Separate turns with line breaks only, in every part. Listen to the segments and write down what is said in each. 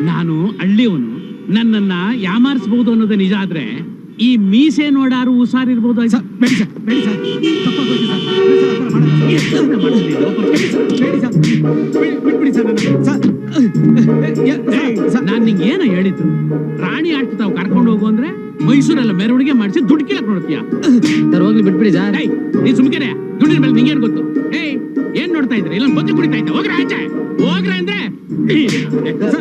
ನಾನು ಹಳ್ಳಿಯವನು, ನನ್ನನ್ನ ಯಾಮಾರಿಸಬಹುದು ಅನ್ನೋದು ನಿಜ ಆದ್ರೆ ಈ ಮೀಸೆ ನೋಡಾರು ಹುಷಾರಿರ್ಬೋದು. ನಾನ್ ನಿಂಗೆ ಏನ ಹೇಳಿದ್ದು, ರಾಣಿ ಆಟ ತಾವು ಕರ್ಕೊಂಡು ಹೋಗು ಅಂದ್ರೆ ಮೈಸೂರೆಲ್ಲ ಮೆರವಣಿಗೆ ಮಾಡಿಸಿ ದುಡ್ಡು ಕೇಳಕ್ ನೋಡ್ತೀಯ.
ಹೋಗ್ಲಿ ಬಿಟ್ಬಿಡಿ ಸರ್.
ನೀ ಸುಮ್ಕೆರೆ, ದುಡ್ಡಿನ ಮೇಲೆ ನಿಂಗೇನ್ ಗೊತ್ತು? ಏನ್ ನೋಡ್ತಾ ಇದ್ರಿ? ಇಲ್ಲ ಬೊತ್ತು ಕುಡಿತಾ ಇದ್ದೆ. ಹೋಗ್ರ ಆಚೆ, ಹೋಗ್ರ ಅಂದ್ರೆ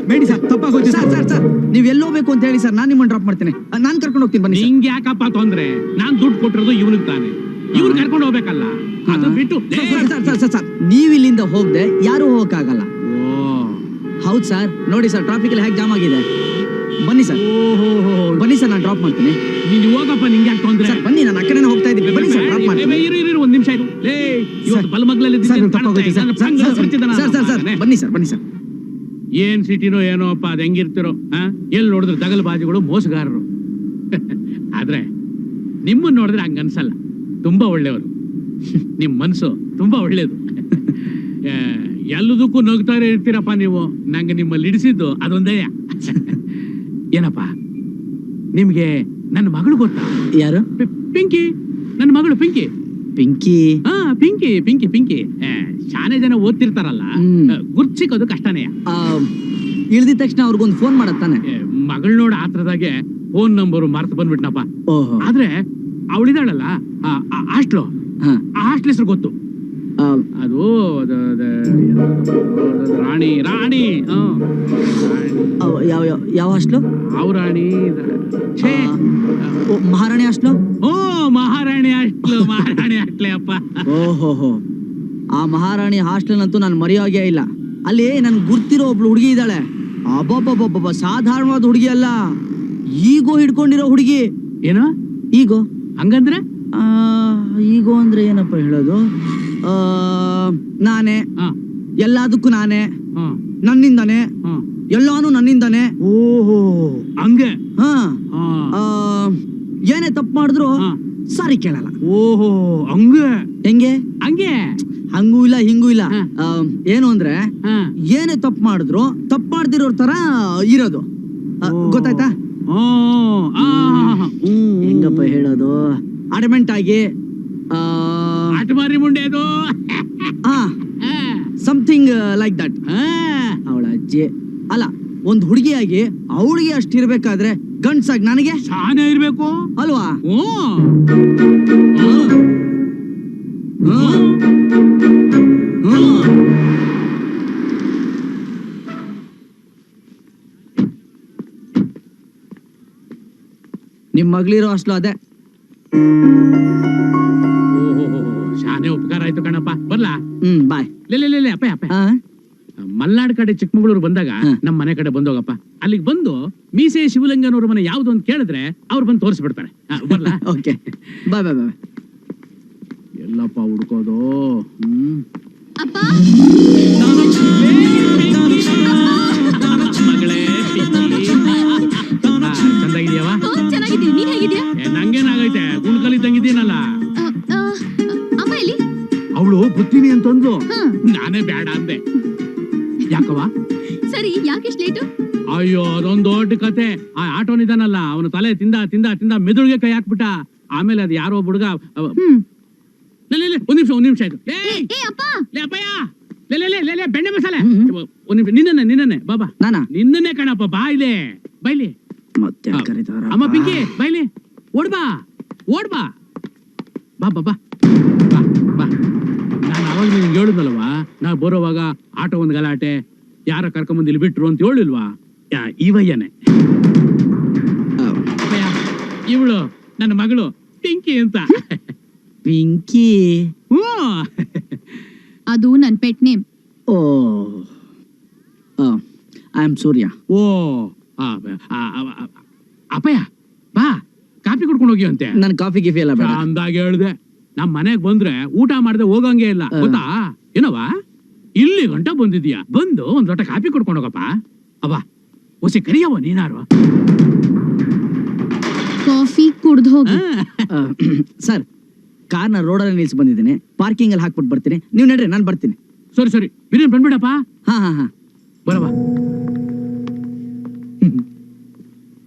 ಬೇಡಿ ಸರ್, ತಪ್ಪಾಗೋಯ್ತು ಸರ್. ಸರ್ ಸರ್ ನೀವ್ ಎಲ್ಲೋಗ್ಬೇಕು ಅಂತ ಹೇಳಿ ಸರ್, ನಾನ್ ನಿಮ್ಮನ್ನ ಡ್ರಾಪ್ ಮಾಡ್ತೇನೆ. ನಾನ್ ಕರ್ಕೊಂಡು ಹೋಗ್ತೀನಿ ಬನ್ನಿ.
ನಿಂಗೆ ಯಾಕಪ್ಪ ತೊಂದ್ರೆ? ನಾನ್ ದುಡ್ಡು ಕೊಟ್ಟಿರೋದು ಇವನಿಗೆ ತಾನೆ, ಇವ್ರು ಕರ್ಕೊಂಡು ಹೋಗ್ಬೇಕಲ್ಲ. ಅದು ಬಿಟ್ಟು
ನೀವ್ ಇಲ್ಲಿಂದ ಹೋಗ್ದೆ ಯಾರು ಹೋಗಕ್ಕಾಗಲ್ಲ. ಹೌದ್ ಸರ್, ನೋಡಿ ಸರ್ ಟ್ರಾಫಿಕ್ ಅಲ್ಲಿ ಹೇಗೆ ಜಾಮ್ ಆಗಿದೆ. ಬನ್ನಿ ಸರ್, ಬನ್ನಿ ಸರ್, ನಾನು ಡ್ರಾಪ್ ಮಾಡ್ತೀನಿ.
ನೀನು ಹೋಗಪ್ಪ, ನಿಂಗೆ ಯಾಕೆ ತೊಂದ್ರೆ?
ಬನ್ನಿ, ನಾನು ಆ ಕಡೆ ಹೋಗ್ತಾ ಇದ್ದೀನಿ. ಬನ್ನಿ ಸರ್, ಡ್ರಾಪ್ ಮಾಡ್ತೀನಿ.
ಒಂದ್ ನಿಮಿಷ ಇರು. ಇವತ್ತು ಬಲಮಗ್ಲಲ್ಲಿ
ಬನ್ನಿ ಸರ್, ಬನ್ನಿ ಸರ್.
ಏನ್ ಸಿಟಿನೋ ಏನೋ ಅಪ್ಪ, ಅದ್ ಹೆಂಗಿರ್ತಿರೋ. ಎಲ್ಲಿ ನೋಡಿದ್ರು ದಗಲ್ ಬಾಜಿಗಳು, ಮೋಸಗಾರರು. ಆದ್ರೆ ನಿಮ್ಮನ್ನ ನೋಡಿದ್ರೆ ಹಂಗ ಅನ್ಸಲ್ಲ. ತುಂಬಾ ಒಳ್ಳೆಯವರು. ನಿಮ್ ಮನ್ಸು ತುಂಬಾ ಒಳ್ಳೇದು. ಎಲ್ಲದಕ್ಕೂ ನಗ್ತಾರೆ ಇರ್ತೀರಪ್ಪ ನೀವು. ನಂಗೆ ನಿಮ್ಮಲ್ಲಿ ಇಡಿಸಿದ್ದು ಅದೊಂದೇ. ಏನಪ್ಪ, ನಿಮ್ಗೆ ನನ್ನ ಮಗಳು ಗೊತ್ತಾ?
ಯಾರು?
ಪಿಂಕಿ, ನನ್ನ ಮಗಳು ಪಿಂಕಿ.
ಪಿಂಕಿ?
ಪಿಂಕಿ ಪಿಂಕಿ ಪಿಂಕಿ. ಶಾನೆ ಜನ ಓದ್ತಿರ್ತಾರಲ್ಲ, ಗುರ್ಸಿಕೋದು ಕಷ್ಟನೇ.
ಇಳ್ದಿದ ತಕ್ಷಣ ಅವ್ರಿಗೊಂದು ಫೋನ್ ಮಾಡತ್ತಾನೆ.
ಮಗಳು ನೋಡ ಆತ್ರದಾಗೆ ಫೋನ್ ನಂಬರ್ ಮರ್ತು ಬಂದ್ಬಿಟ್ನಪ್ಪ. ಆದ್ರೆ ಅವಳಿದಾಳಲ್ಲ ಹಾಸ್ಟ್ಲು, ಹಾಸ್ಟ್ಲ್ ಹೆಸರು ಗೊತ್ತು. ಅದು ರಾಣಿ. ರಾಣಿ
ಯಾವ ಹಾಸ್ಟ್ಲು?
ಅವ್ ರಾಣಿ
ಮಹಾರಾಣಿ ಹಾಸ್ಟ್ಲು.
ಮಹಾರಾಣಿ ಹಾಸ್ಟ್ಲು. ಮಹಾರಾಣಿ ಹಾಸ್ಟ್ಲೆ ಅಪ್ಪ.
ಓಹೋ, ಆ ಮಹಾರಾಣಿ ಹಾಸ್ಟೆಲ್ ನಾನು ಮರೆಯೋಗೇ ಇಲ್ಲ. ಅಲ್ಲಿ ನನ್ ಗುರ್ತಿರೋ ಒಬ್ಳು ಹುಡುಗಿ ಇದ್ದಾಳೆ. ಅಬ್ಬಬ್ಬಬ್ಬಬ್ಬ, ಸಾಧಾರಣವಾದ ಹುಡುಗಿ ಅಲ್ಲ, ಈಗೋ ಹಿಡ್ಕೊಂಡಿರೋ ಹುಡುಗಿ.
ಏನೋ
ಈಗೋ?
ಹಂಗಂದ್ರೆ
ಈಗೋ ಅಂದ್ರೆ ಏನಪ್ಪ ಹೇಳೋದು? ನಾನೇ ಎಲ್ಲದಕ್ಕೂ ನಾನೇ, ನನ್ನಿಂದಾನೆ ಎಲ್ಲಾನು ನನ್ನಿಂದಾನೆ.
ಓಹೋ, ಹಂಗೆ.
ಏನೇ ತಪ್ಪು ಮಾಡಿದ್ರು ಸಾರಿ ಕೇಳಲ್ಲ.
ಓಹೋ, ಹಂಗೆ.
ಹೆಂಗೆ?
ಹಂಗೆ.
ಹಂಗೂ ಇಲ್ಲ ಹಿಂಗೂ ಇಲ್ಲ. ಏನು ಅಂದ್ರೆ ಏನೇ ತಪ್ಪು ಮಾಡಿದ್ರು ತಪ್ಪು ಮಾಡ್ದಿರೋರ್ ತರ ಇರೋದು. ಗೊತ್ತಾಯ್ತಾ? ಹೆಂಗಪ್ಪ ಹೇಳೋದು? ಅಡಮೆಂಟ್ ಆಗಿ
ಆಟಮಾರಿ ಮುಂಡೆ ಅದು.
Something like that. ಅವಳ ಅಜ್ಜಿ ಅಲ್ಲ, ಒಂದ್ ಹುಡುಗಿಯಾಗಿ ಅವಳಿಗೆ ಅಷ್ಟಿರ್ಬೇಕಾದ್ರೆ ಗಂಡ್ಸಾಗಿ ನನಗೆ
ಶಾನೆ ಇರ್ಬೇಕು
ಅಲ್ವಾ? ನಿಮ್ ಮಗಳಿರೋ ಅಷ್ಟು ಅದೇ.
ಶಾನೆ ಉಪಕಾರ ಆಯ್ತು ಕಣಪ್ಪ. ಬರ್ಲಾ?
ಬಾಯ್.
ಲೇ ಅಪ್ಪ ಅಪ್ಪ, ಮಲ್ನಾಡ್ ಕಡೆ ಚಿಕ್ಕಮಗಳೂರು ಬಂದಾಗ ನಮ್ ಮನೆ ಕಡೆ ಬಂದೋಗಪ್ಪ. ಅಲ್ಲಿಗೆ ಬಂದು ಮೀಸೆ ಶಿವಲಿಂಗನವ್ರ ಮನೆ ಯಾವ್ದು ಅಂತ ಕೇಳಿದ್ರೆ ಅವ್ರು ಬಂದು ತೋರಿಸ್ಬಿಡ್ತಾರೆ. ಬರ್ಲಾ?
ಓಕೆ, ಬಾಯ್ ಬಾಯ್ ಬಾಯ್.
ಎಲ್ಲಪ್ಪ ಹುಡ್ಕೋದು? ಮಗಳೇ ಚಂದಾಗಿದ್ಯಾವ? ನಂಗೇನಾಗೈತೆ, ಗುಂಡ್ಕಲಿ ತಂಗಿದ್ದೀನಲ್ಲ. ಅವಳು ಬುದ್ಧಿನಿ ಅಂತಂದ್ಲು, ನಾನೇ ಬೇಡ ಅಂದೆ. ಯಾಕವ?
ಸರಿ, ಯಾಕೆ ಲೇಟು?
ಅಯ್ಯೋ, ಅದೊಂದು ದೊಡ್ಡ ಕತೆ. ಆ ಆಟೋನಿದಾನಲ್ಲ, ಅವನು ತಲೆ ತಿಂದ ತಿಂದ ತಿಂದ ಮೆದುಳಿಗೆ ಕೈ ಹಾಕ್ಬಿಟ್ಟ. ಆಮೇಲೆ ಅದು ಯಾರೋ ಹುಡುಗ. ಒಂದ್ ನಿಮಿಷ ಆಯ್ತು. ಬೆಣ್ಣೆ ಮಸಾಲೆ ಒಂದ್ ನಿಮಿಷ. ನಿನ್ನೆ ಬಾಬಾ, ನಿನ್ನೆ ಕಣಪ್ಪ. ಬಾಯ್ಲೆ ಬೈಲಿ. ಅಮ್ಮ ಪಿಂಕಿ, ಬೈಲಿ. ಓಡ್ಬಾ ಬಾ ಬಾ ಬಾ ಬಾ. ನಾನು ಅವಾಗ ನಿನ್ಗೆ ಹೇಳಿದ್ನಲ್ವಾ, ನಾವು ಬರೋವಾಗ ಆಟೋ ಒಂದ್ ಗಲಾಟೆ, ಯಾರ ಕರ್ಕೊಂಬಂದು ಇಲ್ಲಿ ಬಿಟ್ರು ಅಂತ ಹೇಳಿಲ್ವಾ? ಇವಯ್ಯನೆ ಇವಳು ನನ್ನ ಮಗಳು ಪಿಂಕಿ ಅಂತ.
ಪಿಂಕಿ?
ಅದು ನನ್ pet name.
Oh, I am Surya.
Oh, ಅಪ್ಪಯ್ಯ ಬಾ, ಕಾಫಿ ಕುಡ್ಕೊಂಡು ಹೋಗಿ ಅಂತೆ.
ನನ್ ಕಾಫಿ ಗಿಫಿ ಎಲ್ಲ ಬೇಡ
ಅಂದಾಗ ಹೇಳ್ದೆ. ನಮ್ ಮನೆಗ್ ಬಂದ್ರೆ ಊಟ ಮಾಡದೆ ಹೋಗಂಗೆ ಇಲ್ಲ, ಗೊತ್ತಾ? ಏನವಾ, ಇಲ್ಲಿ ಗಂಟ ಬಂದಿದ್ಯಾ? ಬಂದು ಒಂದ್ ಲೋಟ ಕಾಫಿ ಕುಡ್ಕೊಂಡು ಹೋಗಪ್ಪ. ಅವ್ವ ಹೊಸಿ ಕರಿಯವ ನೀನಾರು.
ಕಾಫಿ ಕುಡ್ದು ಹೋಗಿ.
ಸರ್, ಕಾರ್ನ ರೋಡಲ್ಲಿ ನಿಲ್ಸಿ ಬಂದಿದ್ದೀನಿ. ಪಾರ್ಕಿಂಗ್ ಅಲ್ಲಿ ಹಾಕ್ಬಿಟ್ಟು ಬರ್ತೀನಿ. ನೀವು ನಡ್ರಿ, ನಾನು ಬರ್ತೀನಿ.
ಸರಿ ಬಿರಿಯಾನಿ ಬಂದ್ಬಿಡಪ್ಪ.
ಹಾ ಹಾ ಹಾ
ಬರವಾ.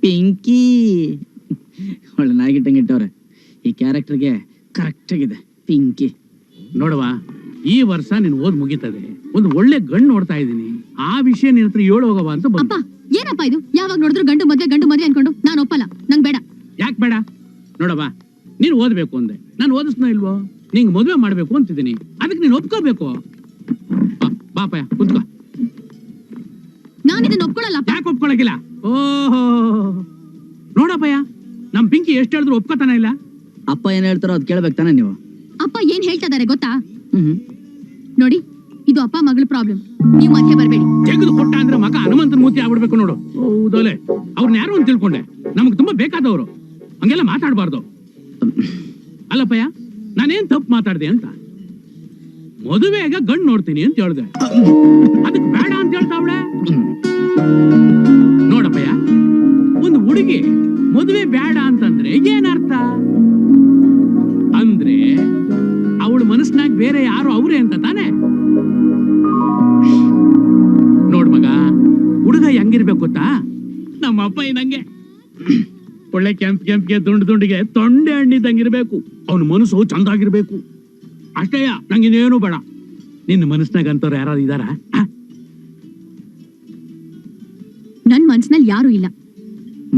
ಪಿಂಕಿ ಒಳ್ಳೆ ನಾಗಿಟ್ಟಂಗೆ ಇಟ್ಟವ್ರೆ. ಈ ಕ್ಯಾರೆಕ್ಟರ್ಗೆ ಕರೆಕ್ಟ್ ಆಗಿದೆ ಪಿಂಕಿ.
ನೋಡವ, ಈ ವರ್ಷ ನೀನ್ ಓದ್ ಮುಗಿತದೆ, ಒಂದು ಒಳ್ಳೆ ಗಂಡು ನೋಡ್ತಾ ಇದ್ದೀನಿ. ಆ ವಿಷಯ ನಿನ್ನ ಹತ್ರ ಹೇಳು ಹೋಗವ ಅಂತ
ಅಪ್ಪ ಏನಪ್ಪ ಇದು? ಯಾವಾಗ ನೋಡಿದ್ರು ಗಂಡು ಮದ್ವೆ ಅನ್ಕೊಂಡು ನಾನು ಒಪ್ಪಲ್ಲ, ನಂಗ್ ಬೇಡ.
ಯಾಕೆ ಬೇಡ? ನೋಡವ, ನೀನ್ ಓದ್ಬೇಕು ಅಂದೆ, ನಾನು ಓದಿಸ್ನ ಇಲ್ವೋ? ನಿಂಗೆ ಮದುವೆ ಮಾಡ್ಬೇಕು ಅಂತಿದ್ದೀನಿ, ಅದಕ್ಕೆ ನೀನ್ ಒಪ್ಕೋಬೇಕು. ಬಾಪಯ್ಯ ಕುತ್ಕೋ.
ನಾನು ಇದನ್ನ ಒಪ್ಕೊಳ್ಳಲ್ಲ.
ಯಾಕೆ ಒಪ್ಕೊಳಕಿಲ್ಲ? ಓಹೋ ನೋಡಪ್ಪಯ್ಯ, ನಮ್ ಪಿಂಕಿ ಎಷ್ಟು ಹೇಳಿದ್ರು ಒಪ್ಕೋತಾನ ಇಲ್ಲ.
ಅಪ್ಪ ಏನ್ ಹೇಳ್ತಾರೋ ಅದ್ ಕೇಳ್ಬೇಕು ತಾನೆ ನೀವು.
ಅಪ್ಪ ಏನ್ ಹೇಳ್ತಾ ಇದಾರೆ ಗೊತ್ತಾ? ನೋಡಿ, ಇದು ಅಪ್ಪ ಮಗಳ ಪ್ರಾಬ್ಲಮ್, ನೀವು ಮಧ್ಯೆ ಬರ್ಬೇಡಿ.
ತೆಗೆದು ಕೊಟ್ಟ ಅಂದ್ರೆ ಮಗ ಹನುಮಂತನ ಮೂರ್ತಿ ಆಗ್ಬಿಡ್ಬೇಕು ನೋಡು. ಹೌದೋಲೆ, ಅವ್ರನ್ನ ಯಾರು ಅಂತ ತಿಳ್ಕೊಂಡೆ, ನಮ್ಗೆ ತುಂಬಾ ಬೇಕಾದವರು, ಹಂಗೆಲ್ಲ ಮಾತಾಡಬಾರ್ದು. ಅಲ್ಲಪ್ಪಯ್ಯ, ನಾನೇನ್ ತಪ್ಪು ಮಾತಾಡ್ದೆ ಅಂತ? ಮದುವೆಗ ಗಂಡು ನೋಡ್ತೀನಿ ಅಂತ ಹೇಳ್ದೆ, ಅದಕ್ಕೆ ಬೇಡ ಅಂತ ಹೇಳ್ತಾವಳೆ. ನೋಡಪ್ಪಯ್ಯ, ಒಂದು ಹುಡುಗಿ ಮದುವೆ ಬೇಡ ಅಂತಂದ್ರೆ ಏನರ್ಥ? ಅಂದ್ರೆ ಅವಳ ಮನಸ್ನಾಗ ಬೇರೆ ಯಾರು ಅವ್ರೆ ಅಂತ ತಾನೆ. ನೋಡ್ ಮಗ, ಹುಡುಗ ಹೆಂಗಿರ್ಬೇಕು ಗೊತ್ತಾ? ನಮ್ಮ ಅಪ್ಪ ನಂಗೆ ಒಳ್ಳೆ ಕೆಂಪ್ಗೆ ದುಂಡಿಗೆ ತೊಂಡೆ ಹಣ್ಣಿದ್ದಂಗಿರ್ಬೇಕು. ಅವನ ಮನಸ್ಸು ಚಂದಾಗಿರ್ಬೇಕು ಅಷ್ಟೇಯ, ನಂಗಿನ್ನೇನು ಬೇಡ. ನಿನ್ನ ಮನಸ್ನಾಗ ಅಂತವ್ರು ಯಾರು ಇದಾರ?
ನನ್ ಮನ್ಸಿನಲ್ಲಿ ಯಾರು ಇಲ್ಲ.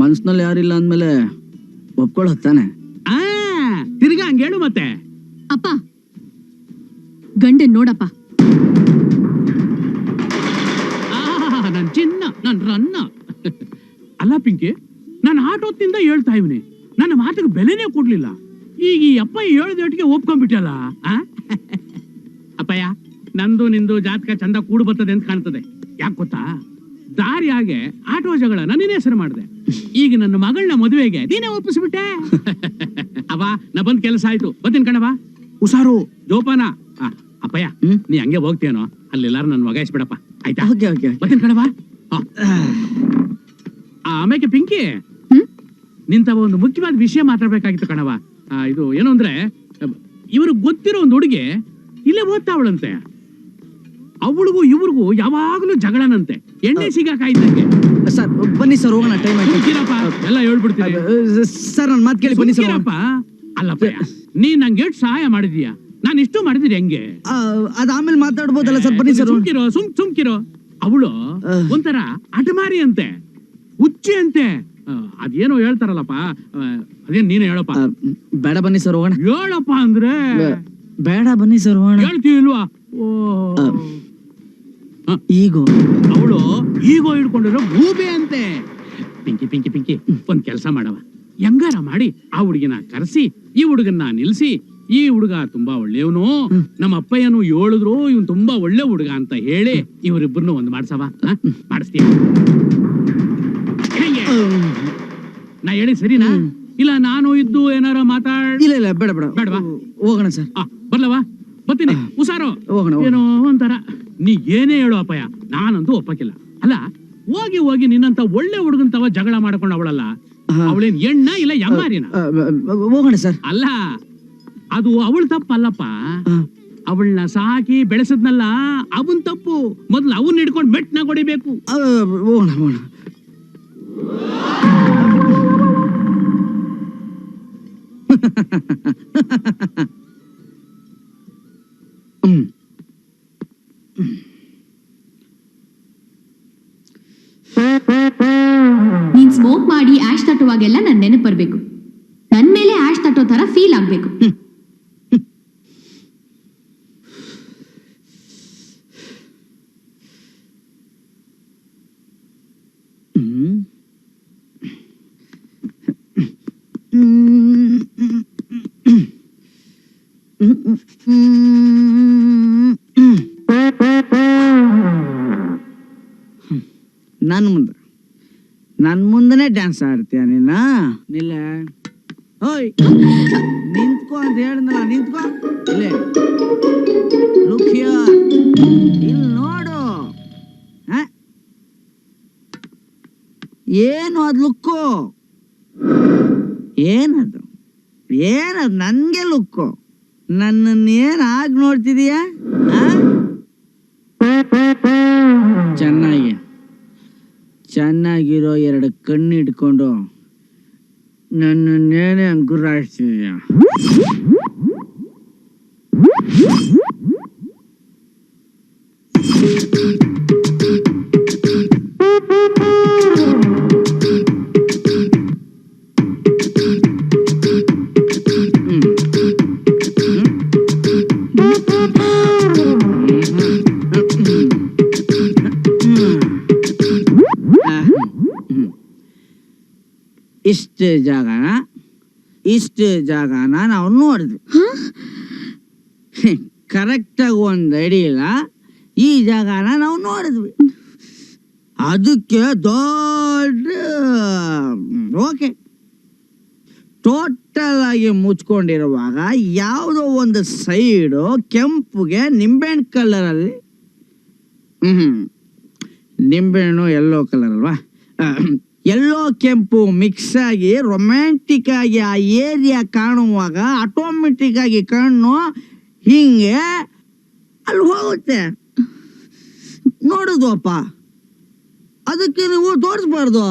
ಮನ್ಸಿನಲ್ಲಿ ಯಾರಿಲ್ಲ ಅಂದ್ಮೇಲೆ ಒಪ್ಕೊಳ್ಳೋತಾನೆ.
ತಿರ್ಗಾ ಹಂಗೇಳು ಮತ್ತೆ.
ಅಪ್ಪ, ಗಂಡನ್ ನೋಡಪ್ಪ.
ನನ್ ಚಿನ್ನ, ನನ್ ರನ್ನ. ಅಲ್ಲ ಪಿಂಕಿ, ನಾನು ಆಟೋತ್ತಿಂದ ಹೇಳ್ತಾ ಇವನಿ, ನನ್ನ ಮಾತಿಗೆ ಬೆಲೆನೇ ಕೊಡ್ಲಿಲ್ಲ. ಈಗ ಈ ಅಪ್ಪ ಹೇಳ್ದೇಟಿಗೆ ಒಪ್ಕೊಂಡ್ಬಿಟ್ಟಲ್ಲ. ಅಪ್ಪಯ್ಯ, ನಂದು ನಿಂದು ಜಾತಕ ಚಂದ ಕೂಡು ಬರ್ತದೆ ಅಂತ ಕಾಣ್ತದೆ. ಯಾಕೆ ಗೊತ್ತಾ? ದಾರಿಯಾಗೆ ಆಟೋ ಜಗಳ ನಿನ್ನ ಹೆಸರು ಮಾಡಿದೆ. ಈಗ ನನ್ನ ಮಗಳನ್ನ ಮದುವೆಗೆ ನೀನೇ ಒಪ್ಪಿಸ್ಬಿಟ್ಟೆ. ಅವ ನಾ ಬಂದ್ ಕೆಲಸ ಆಯ್ತು, ಬರ್ತೀನಿ ಕಣವ. ಹುಷಾರು, ಜೋಪಾನ. ಅಪ್ಪಯ್ಯ, ನೀ ಹಂಗೆ ಹೋಗ್ತೀಯನೋ ಅಲ್ಲೆಲ್ಲಾರು ನನ್ ವಗಾಯಿಸ್ಬಿಡಪ್ಪ, ಆಯ್ತಾ? ಬರ್ತೀನಿ ಕಣವ. ಆಮೇಲೆ ಪಿಂಕಿ, ನಿಂತವ ಒಂದು ಮುಖ್ಯವಾದ ವಿಷಯ ಮಾತಾಡ್ಬೇಕಾಗಿತ್ತು ಕಣವ. ಇದು ಏನು ಅಂದ್ರೆ, ಇವ್ರಿಗೆ ಗೊತ್ತಿರೋ ಒಂದು ಹುಡುಗಿ ಇಲ್ಲೇ ಓದ್ತಾವಳಂತೆ. ಅವಳಿಗೂ ಇವ್ರಿಗೂ ಯಾವಾಗ್ಲೂ ಜಗಳನಂತೆ, ಎಣ್ಣೆ ಸಿಗಾಕಾಯ್ತಂಗೆ.
ಸರ್ ಬನ್ನಿ ಸರ್, ಹೋಗೋಣ, ಟೈಮ್ ಆಯ್ತು.
ಎಲ್ಲ ಹೇಳ್ಬಿಡ್ತೀನಿ
ಸರ್, ನನ್ನ ಮಾತು ಕೇಳಿ ಬನ್ನಿ ಸರ್.
ಅಲ್ಲಪ್ಪ, ನೀ ನಂಗೆ ಎಷ್ಟು ಸಹಾಯ ಮಾಡಿದೀಯಾ, ನಾನು ಇಷ್ಟು ಮಾಡಿದಿರಿ ಹೆಂಗೆ?
ಅದ್ ಆಮೇಲೆ ಮಾತಾಡ್ಬೋದಲ್ಲ ಸರ್, ಬನ್ನಿ ಸರ್.
ಸುಮ್ಕಿರೋ. ಅವಳು ಒಂಥರ ಅಟಮಾರಿ ಅಂತೆ, ಹುಚ್ಚಿ ಅಂತೆ. ಅದೇನೋ ಹೇಳ್ತಾರಲ್ಲಪ್ಪ, ಅದೇನ್ ನೀನೇ ಹೇಳಪ್ಪ.
ಬೇಡ ಬನ್ನಿ ಸರ್, ಹೋಗೋಣ.
ಹೇಳಪ್ಪ ಅಂದ್ರೆ
ಬೇಡ ಬನ್ನಿ ಸರ್, ಹೋಗೋಣ.
ಹೇಳ್ತೀವಿಲ್ವಾ?
ಈಗೋ
ಅವಳು ಈಗೋ ಹಿಡ್ಕೊಂಡಿರೋ ಗೂಬೆ ಅಂತೆ. ಪಿಂಕಿ ಒಂದ್ ಕೆಲಸ ಮಾಡವ, ಹೆಂಗಾರ ಮಾಡಿ ಆ ಹುಡುಗಿನ ಕರೆಸಿ ಈ ಹುಡುಗನ್ನ ನಿಲ್ಸಿ, ಈ ಹುಡುಗ ತುಂಬಾ ಒಳ್ಳೆಯವನು, ನಮ್ಮ ಅಪ್ಪಯ್ಯನು ಹೇಳಿದ್ರು ಇವನ್ ತುಂಬಾ ಒಳ್ಳೆ ಹುಡುಗ ಅಂತ ಹೇಳಿ ಇವರಿಬ್ಬರನ್ನು ಒಂದ್ ಮಾಡ್ಸವ. ಮಾಡಿಸ್ತೀಯ? ನಾ ಹೇಳಿ ಸರಿನಾ? ಇಲ್ಲ ನಾನು ಇದ್ದು ಏನಾರ ಮಾತಾಡ್?
ಇಲ್ಲ ಬೇಡ
ಬೇಡವಾ?
ಹೋಗೋಣ ಸರ್.
ಬರ್ಲವಾ? ಬರ್ತೀನಿ, ಹುಷಾರು. ಏನೋ ಒಂಥರ ನೀ ಏನೇ ಹೇಳು ಅಪ್ಪಯ್ಯ, ನಾನಂತೂ ಒಪ್ಪಕ್ಕಿಲ್ಲ. ಅಲ್ಲ, ಹೋಗಿ ನಿನ್ನಂತ ಒಳ್ಳೆ ಹುಡುಗಂತವ ಜಗಳ ಮಾಡ್ಕೊಂಡು ಅವಳಲ್ಲ, ಅವಳೇನ್ ಎಣ್ಣ ಇಲ್ಲ ಯಮ್ಮಾರಿನ?
ಹೋಗೋಣ ಸರ್.
ಅಲ್ಲ, ಅದು ಅವಳ ತಪ್ಪಲ್ಲಪ್ಪ, ಅವಳನ್ನ ಸಾಕಿ ಬೆಳೆಸದ್ನಲ್ಲ ಅವನ್ ತಪ್ಪು. ಮೊದ್ಲು ಅವನ್ ಹಿಡ್ಕೊಂಡು ಮೆಟ್ನ ಹೊಡಿಬೇಕು.
ಹೋಗೋಣ.
ನೀನ್ ಸ್ಮೋಕ್ ಮಾಡಿ ಆಶ್ ತಟ್ಟುವಾಗೆಲ್ಲ ನನ್ ನೆನಪು ಬರ್ಬೇಕು, ನನ್ ಮೇಲೆ ಆಶ್ ತಟ್ಟೋ ತರ ಫೀಲ್ ಆಗ್ಬೇಕು.
ನನ್ ಮುಂದನೆ ಡ್ಯಾನ್ಸ್ ಆಡ್ತೀಯ ನೀನ? ನಿಲ್ಲ, ಓಯ್ ನಿಂತ್ಕೋ ಅಂತ ಹೇಳಿದ್ನಲ್ಲ, ನಿಂತ್ಕೋ. ಇಲ್ಲೇ ಲುಕ್ ಹಿಯರ್, ಇಲ್ಲಿ ನೋಡು. ಏನು ಅದ್ ಲುಕ್ಕು? ಏನದು ನನ್ಗೆ ಲುಕ್ಕು? ನನ್ನನ್ನೇನ್ ಆಗ್ ನೋಡ್ತಿದೀಯ? ಚೆನ್ನಾಗಿರೋ 2 ಕಣ್ಣು ಇಟ್ಕೊಂಡು ನನ್ನೇನೆ ಗುರಾಯಿಸ್ತಿದ್ಯಾ? ಇಷ್ಟು ಜಾಗನ ನಾವು ನೋಡಿದ್ವಿ. ಕರೆಕ್ಟಾಗಿ ಒಂದು ಅಡಿ ಇಲ್ಲ, ಈ ಜಾಗನ ನಾವು ನೋಡಿದ್ವಿ. ಅದಕ್ಕೆ ದೊಡ್ಡ ಓಕೆ ಟೋಟಲ್ ಆಗಿ ಮುಚ್ಕೊಂಡಿರುವಾಗ ಯಾವುದೋ ಒಂದು ಸೈಡು ಕೆಂಪುಗೆ ನಿಂಬೆಹಣ್ಣು ಕಲರಲ್ಲಿ, ನಿಂಬೆಹಣ್ಣು ಯೆಲ್ಲೋ ಕಲರ್ ಅಲ್ವಾ, ಎಲ್ಲೋ ಕೆಂಪು ಮಿಕ್ಸ್ ಆಗಿ ರೊಮ್ಯಾಂಟಿಕ್ ಆಗಿ ಆ ಏರಿಯಾ ಕಾಣುವಾಗ ಆಟೋಮೆಟಿಕ್ ಆಗಿ ಕಣ್ಣು ಹಿಂಗೆ ಅಲ್ಲಿ ಹೋಗುತ್ತೆ. ನೋಡುದಪ್ಪ, ಅದಕ್ಕೆ ನೀವು ತೋರಿಸ್ಬಾರ್ದು,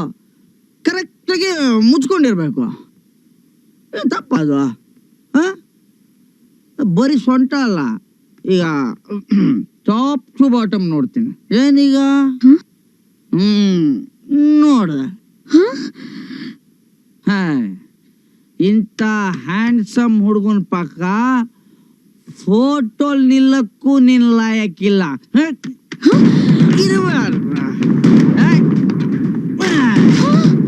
ಕರೆಕ್ಟಾಗಿ ಮುಚ್ಕೊಂಡಿರ್ಬೇಕು. ತಪ್ಪದು. ಬರೀ ಸೊಂಟ ಅಲ್ಲ, ಈಗ ಟಾಪ್ ಟು ಬಾಟಮ್ ನೋಡ್ತೀನಿ. ಏನೀಗ ನೋಡ, ಇಂಥ ಹ್ಯಾಂಡ್ಸಮ್ ಹುಡುಗನ ಪಕ್ಕ ಫೋಟೋಲ್ ನಿಲ್ಲಕ್ಕೂ ನಿನ್ ಲಾಯಕ್ಕಿಲ್ಲ.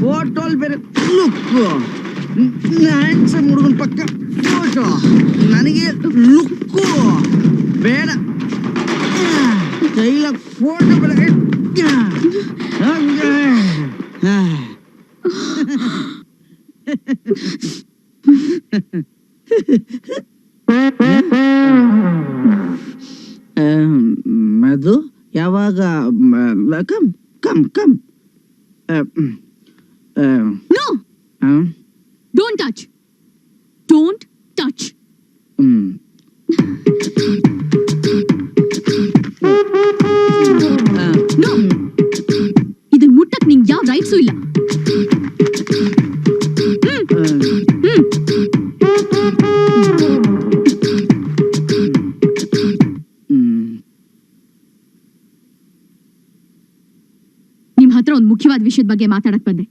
ಫೋಟೋಲ್ ಬೇರೆ ಲುಕ್ಕು, ಹ್ಯಾಂಡ್ಸಮ್ ಹುಡುಗನ ಪಕ್ಕ ಫೋಟೋ, ನನಗೆ ಲುಕ್ಕು ಬೇಡ. ಕೈಲ ಫೋಟೋ ಬೇಡ. ಮಧು ಯಾವಾಗ come come come
no don't touch, don't touch. No, ಇದನ್ನ ಮುಟ್ಟಕ್ ನಿಂಗೆ ಯಾವ ರೈಟ್ಸು ಇಲ್ಲ. ನಿಮ್ ಹತ್ರ ಒಂದು ಮುಖ್ಯವಾದ ವಿಷಯದ ಬಗ್ಗೆ ಮಾತಾಡಕ್ ಬಂದೆ.